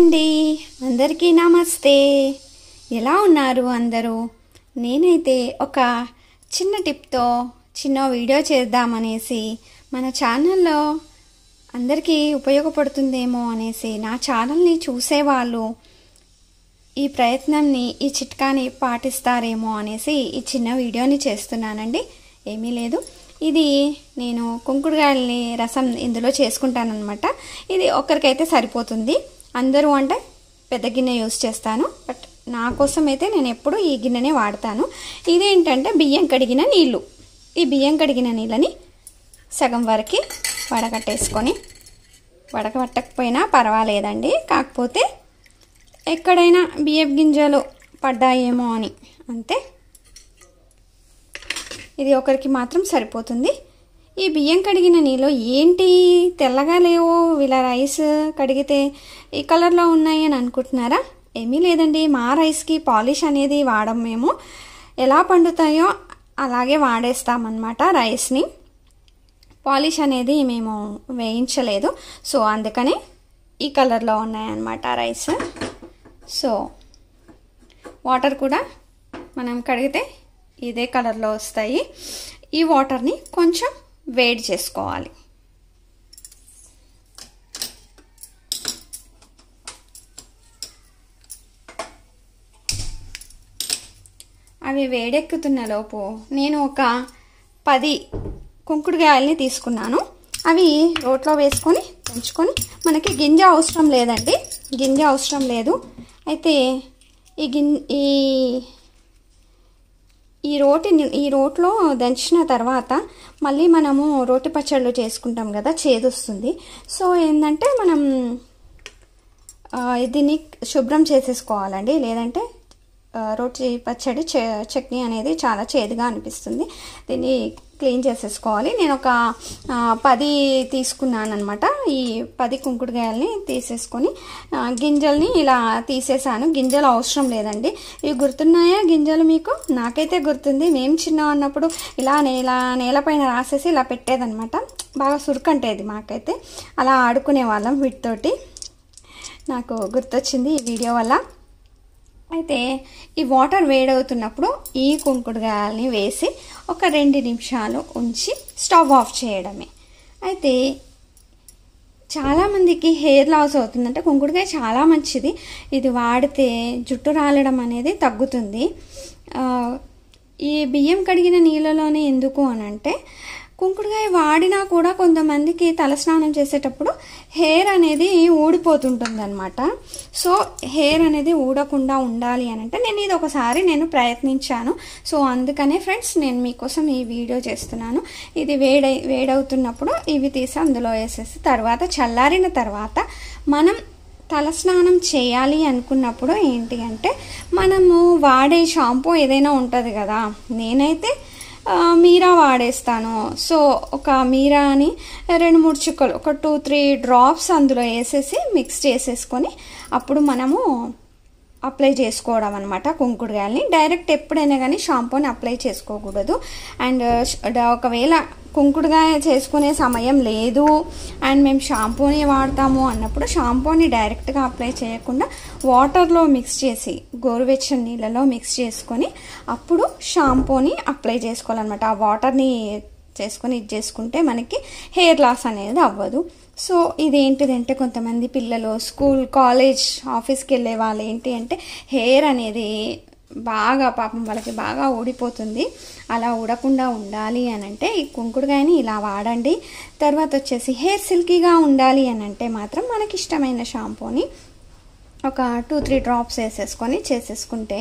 అండి, అందరికీ నమస్తే. ఎలా ఉన్నారు అందరూ? నేనైతే ఒక చిన్న టిప్తో చిన్న వీడియో చేద్దామనేసి మన ఛానల్లో అందరికీ ఉపయోగపడుతుందేమో అనేసి నా ఛానల్ని చూసేవాళ్ళు ఈ ప్రయత్నాన్ని ఈ చిట్కాని పాటిస్తారేమో అనేసి ఈ చిన్న వీడియోని చేస్తున్నానండి. ఏమీ లేదు, ఇది నేను కుంకుడుకాయల్ని రసం ఇందులో చేసుకుంటానన్నమాట. ఇది ఒక్కరికైతే సరిపోతుంది. అందరూ అంటే పెద్ద గిన్నె యూస్ చేస్తాను, బట్ నా కోసం అయితే నేను ఎప్పుడు ఈ గిన్నెనే వాడతాను. ఇదేంటంటే బియ్యం కడిగిన నీళ్ళు. ఈ బియ్యం కడిగిన నీళ్ళని సగం వరకు వడకట్టేసుకొని, వడకట్టకపోయినా పర్వాలేదండి, కాకపోతే ఎక్కడైనా బియ్యం గింజలు పడ్డాయేమో అని అంతే. ఇది ఒకరికి మాత్రం సరిపోతుంది. ఈ బియ్యం కడిగిన నీళ్ళు ఏంటి తెల్లగా లేవో, ఇలా రైస్ కడిగితే ఈ కలర్లో ఉన్నాయి అని అనుకుంటున్నారా? ఏమీ లేదండి, మా రైస్కి పాలిష్ అనేది వాడం. మేము ఎలా పండుతాయో అలాగే వాడేస్తామన్నమాట రైస్ని. పాలిష్ అనేది మేము వేయించలేదు, సో అందుకని ఈ కలర్లో ఉన్నాయన్నమాట రైస్. సో వాటర్ కూడా మనం కడిగితే ఇదే కలర్లో వస్తాయి. ఈ వాటర్ని కొంచెం వేడి చేసుకోవాలి. అవి వేడెక్కుతున్న లోపు నేను ఒక 10 కుంకుడుకాయల్ని తీసుకున్నాను. అవి రోట్లో వేసుకొని దంచుకొని, మనకి గింజ అవసరం లేదండి, గింజ అవసరం లేదు. అయితే ఈ రోట్లో దంచిన తర్వాత మళ్ళీ మనము రోటి పచ్చళ్ళు చేసుకుంటాం కదా, చేదొస్తుంది. సో ఏంటంటే మనం దీన్ని శుభ్రం చేసేసుకోవాలండి, లేదంటే రోటి పచ్చడి చట్నీ అనేది చాలా చేదుగా అనిపిస్తుంది. దీన్ని క్లీన్ చేసేసుకోవాలి. నేను ఒక 10 తీసుకున్నాను అనమాట. ఈ 10 కుంకుడుకాయల్ని తీసేసుకొని గింజల్ని ఇలా తీసేసాను. గింజలు అవసరం లేదండి. ఇవి గుర్తున్నాయా గింజలు మీకు? నాకైతే గుర్తుంది. మేము చిన్న ఉన్నప్పుడు ఇలా నేలపైన రాసేసి ఇలా పెట్టేదనమాట. బాగా సురుకంటేది మాకైతే. అలా ఆడుకునే వాళ్ళం వీటితోటి. నాకు గుర్తొచ్చింది ఈ వీడియో వల్ల. అయితే ఈ వాటర్ వేడవుతున్నప్పుడు ఈ కుంకుడుకాయల్ని వేసి ఒక 2 నిమిషాలు ఉంచి స్టవ్ ఆఫ్ చేయడమే. అయితే చాలామందికి హెయిర్ లాస్ అవుతుందంటే కుంకుడుకాయ చాలా మంచిది. ఇది వాడితే జుట్టు రాలడం అనేది తగ్గుతుంది. ఈ బియ్యం కడిగిన నీళ్ళలోనే ఎందుకు అనంటే, కుంకుడుకాయ వాడినా కూడా కొంతమందికి తలస్నానం చేసేటప్పుడు హెయిర్ అనేది ఊడిపోతుంటుంది అనమాట. సో హెయిర్ అనేది ఊడకుండా ఉండాలి అని అంటే నేను ఇది ఒకసారి ప్రయత్నించాను. సో అందుకనే ఫ్రెండ్స్ నేను మీకోసం ఈ వీడియో చేస్తున్నాను. ఇది వేడవుతున్నప్పుడు ఇవి తీసి అందులో వేసేసి తర్వాత చల్లారిన తర్వాత మనం తలస్నానం చేయాలి అనుకున్నప్పుడు ఏంటి అంటే, మనము వాడే షాంపూ ఏదైనా ఉంటుంది కదా, నేనైతే మీరా వాడేస్తాను. సో ఒక మీరాని 2-3 చుక్కలు, ఒక 2-3 డ్రాప్స్ అందులో వేసేసి మిక్స్ చేసేసుకొని అప్పుడు మనము అప్లై చేసుకోవడం అనమాట కుంకుడుకాయల్ని. డైరెక్ట్ ఎప్పుడైనా కానీ షాంపూని అప్లై చేసుకోకూడదు. అండ్ ఒకవేళ కుంకుడుకాయ చేసుకునే సమయం లేదు అండ్ మేము షాంపూని వాడతాము అన్నప్పుడు షాంపూని డైరెక్ట్గా అప్లై చేయకుండా వాటర్లో మిక్స్ చేసి, గోరువెచ్చని నీళ్ళలో మిక్స్ చేసుకొని అప్పుడు షాంపూని అప్లై చేసుకోవాలన్నమాట. ఆ వాటర్ని చేసుకొని ఇది చేసుకుంటే మనకి హెయిర్ లాస్ అనేది అవ్వదు. సో ఇదేంటిదంటే, కొంతమంది పిల్లలు స్కూల్, కాలేజ్, ఆఫీస్కి వెళ్ళే వాళ్ళు ఏంటి అంటే హెయిర్ అనేది బాగా పాపం వాళ్ళకి బాగా ఊడిపోతుంది. అలా ఊడకుండా ఉండాలి అని అంటే ఈ కుంకుడుకాయని ఇలా వాడండి. తర్వాత వచ్చేసి హెయిర్ సిల్కీగా ఉండాలి అని అంటే మాత్రం మనకి ఇష్టమైన షాంపూని ఒక 2-3 డ్రాప్స్ వేసేసుకొని చేసేసుకుంటే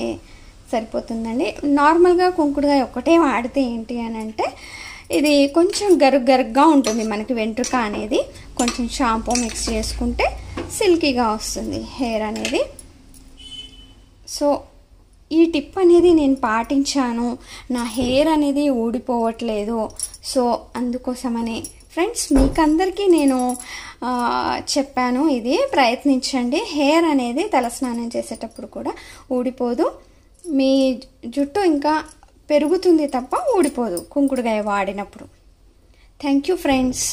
సరిపోతుందండి. నార్మల్గా కుంకుడుకాయ ఒక్కటే వాడితే ఏంటి అని అంటే ఇది కొంచెం గరుగ్గా ఉంటుంది మనకి వెంట్రుక అనేది. కొంచెం షాంపూ మిక్స్ చేసుకుంటే సిల్కీగా వస్తుంది హెయిర్ అనేది. సో ఈ టిప్ అనేది నేను పాటించాను, నా హెయిర్ అనేది ఊడిపోవట్లేదు. సో అందుకోసమని ఫ్రెండ్స్ మీకందరికీ నేను చెప్పాను, ఇది ప్రయత్నించండి. హెయిర్ అనేది తలస్నానం చేసేటప్పుడు కూడా ఊడిపోదు, మీ జుట్టు ఇంకా పెరుగుతుంది తప్ప ఊడిపోదు కుంకుడుకాయ వాడినప్పుడు. Thank you friends.